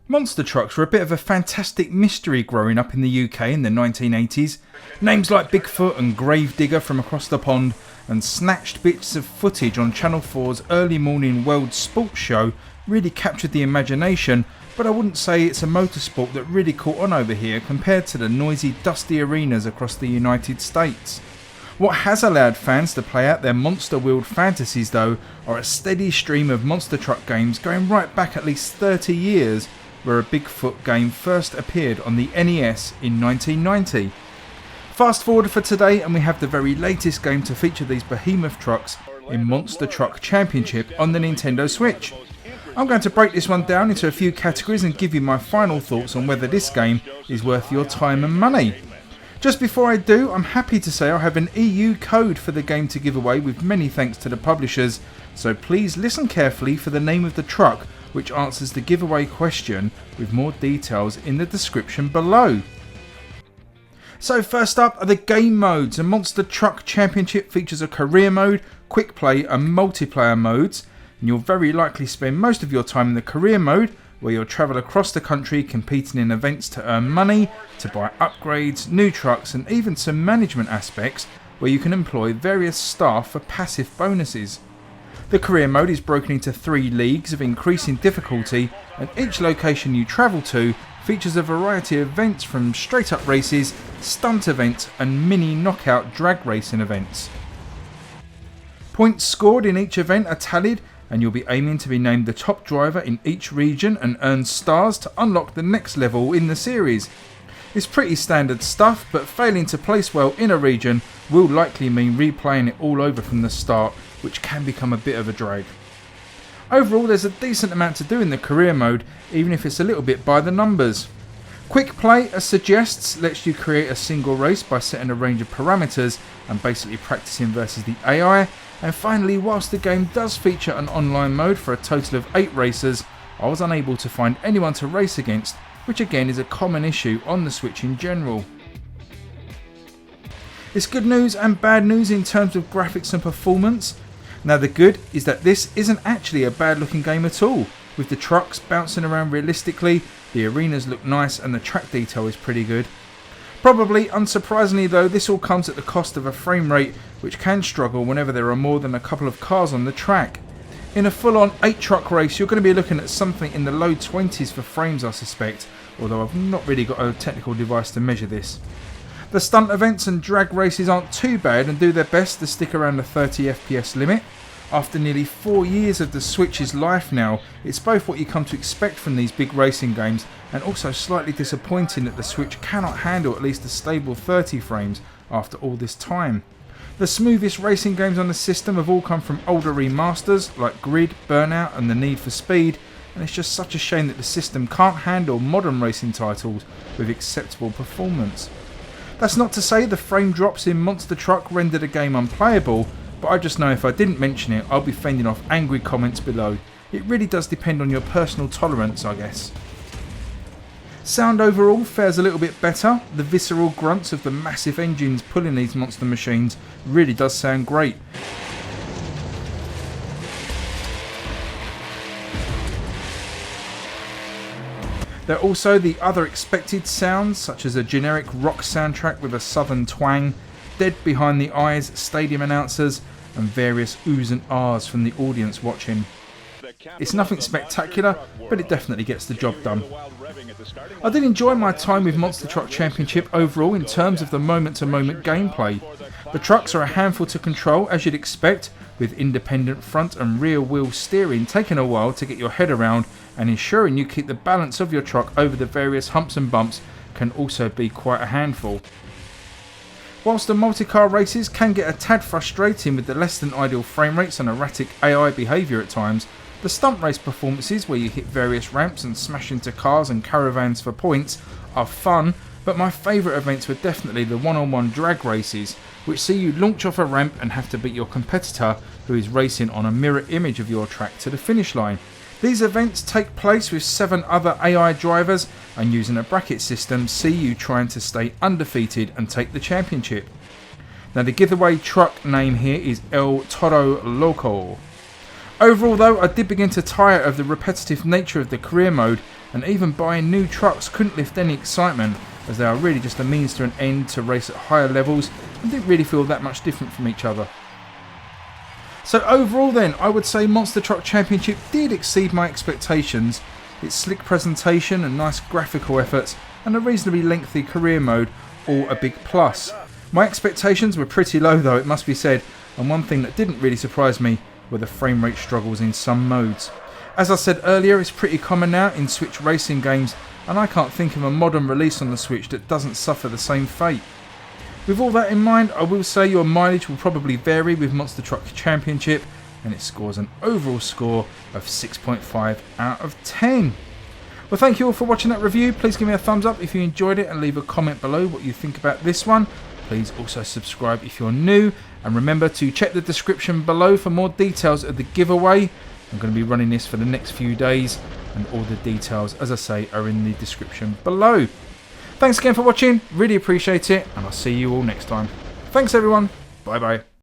Monster trucks were a bit of a fantastic mystery growing up in the UK in the 1980s. Names like Bigfoot and Gravedigger from across the pond and snatched bits of footage on Channel 4's early morning world sports show really captured the imagination, but I wouldn't say it's a motorsport that really caught on over here compared to the noisy, dusty arenas across the United States. What has allowed fans to play out their monster-wheeled fantasies though are a steady stream of monster truck games going right back at least 30 years, where a Bigfoot game first appeared on the NES in 1990. Fast forward for today and we have the very latest game to feature these behemoth trucks in Monster Truck Championship on the Nintendo Switch. I'm going to break this one down into a few categories and give you my final thoughts on whether this game is worth your time and money. Just before I do, I'm happy to say I have an EU code for the game to give away with many thanks to the publishers, so please listen carefully for the name of the truck which answers the giveaway question, with more details in the description below. So first up are the game modes. A Monster Truck Championship features a career mode, quick play and multiplayer modes, and you'll very likely spend most of your time in the career mode, where you'll travel across the country competing in events to earn money, to buy upgrades, new trucks and even some management aspects where you can employ various staff for passive bonuses. The career mode is broken into 3 leagues of increasing difficulty, and each location you travel to features a variety of events from straight up races, stunt events and mini knockout drag racing events. Points scored in each event are tallied, and you'll be aiming to be named the top driver in each region and earn stars to unlock the next level in the series. It's pretty standard stuff, but failing to place well in a region will likely mean replaying it all over from the start, which can become a bit of a drag. Overall, there's a decent amount to do in the career mode, even if it's a little bit by the numbers. Quick play, as suggests, lets you create a single race by setting a range of parameters and basically practicing versus the AI. And finally, whilst the game does feature an online mode for a total of 8 racers, I was unable to find anyone to race against, which again is a common issue on the Switch in general. It's good news and bad news in terms of graphics and performance. Now the good is that this isn't actually a bad looking game at all. With the trucks bouncing around realistically, the arenas look nice and the track detail is pretty good. Probably unsurprisingly though, this all comes at the cost of a frame rate which can struggle whenever there are more than a couple of cars on the track. In a full-on 8 truck race you're going to be looking at something in the low 20s for frames I suspect, although I've not really got a technical device to measure this. The stunt events and drag races aren't too bad and do their best to stick around the 30 FPS limit. After nearly 4 years of the Switch's life now, it's both what you come to expect from these big racing games and also slightly disappointing that the Switch cannot handle at least a stable 30 frames after all this time. The smoothest racing games on the system have all come from older remasters like Grid, Burnout and the Need for Speed, and it's just such a shame that the system can't handle modern racing titles with acceptable performance. That's not to say the frame drops in Monster Truck render the game unplayable, but I just know if I didn't mention it I'll be fending off angry comments below. It really does depend on your personal tolerance, I guess. Sound overall fares a little bit better. The visceral grunts of the massive engines pulling these monster machines really does sound great. There are also the other expected sounds, such as a generic rock soundtrack with a southern twang, dead behind the eyes stadium announcers, and various oohs and ahs from the audience watching. It's nothing spectacular, but it definitely gets the job done. I did enjoy my time with Monster Truck Championship overall in terms of the moment-to-moment gameplay. The trucks are a handful to control, as you'd expect, with independent front and rear wheel steering taking a while to get your head around, and ensuring you keep the balance of your truck over the various humps and bumps can also be quite a handful. Whilst the multi-car races can get a tad frustrating with the less than ideal frame rates and erratic AI behaviour at times, the stunt race performances where you hit various ramps and smash into cars and caravans for points are fun, but my favourite events were definitely the one-on-one drag races, which see you launch off a ramp and have to beat your competitor who is racing on a mirror image of your track to the finish line. These events take place with 7 other AI drivers, and using a bracket system see you trying to stay undefeated and take the championship. Now the giveaway truck name here is El Toro Loco. Overall though, I did begin to tire of the repetitive nature of the career mode, and even buying new trucks couldn't lift any excitement, as they are really just a means to an end to race at higher levels and didn't really feel that much different from each other. So overall then, I would say Monster Truck Championship did exceed my expectations. Its slick presentation and nice graphical efforts and a reasonably lengthy career mode, all a big plus. My expectations were pretty low though, it must be said, and one thing that didn't really surprise me were the frame rate struggles in some modes. As I said earlier, it's pretty common now in Switch racing games, and I can't think of a modern release on the Switch that doesn't suffer the same fate. With all that in mind, I will say your mileage will probably vary with Monster Truck Championship, and it scores an overall score of 6.5 out of 10. Well, thank you all for watching that review. Please give me a thumbs up if you enjoyed it and leave a comment below what you think about this one. Please also subscribe if you're new, and remember to check the description below for more details of the giveaway. I'm going to be running this for the next few days, and all the details, as I say, are in the description below. Thanks again for watching, really appreciate it, and I'll see you all next time. Thanks everyone, bye bye.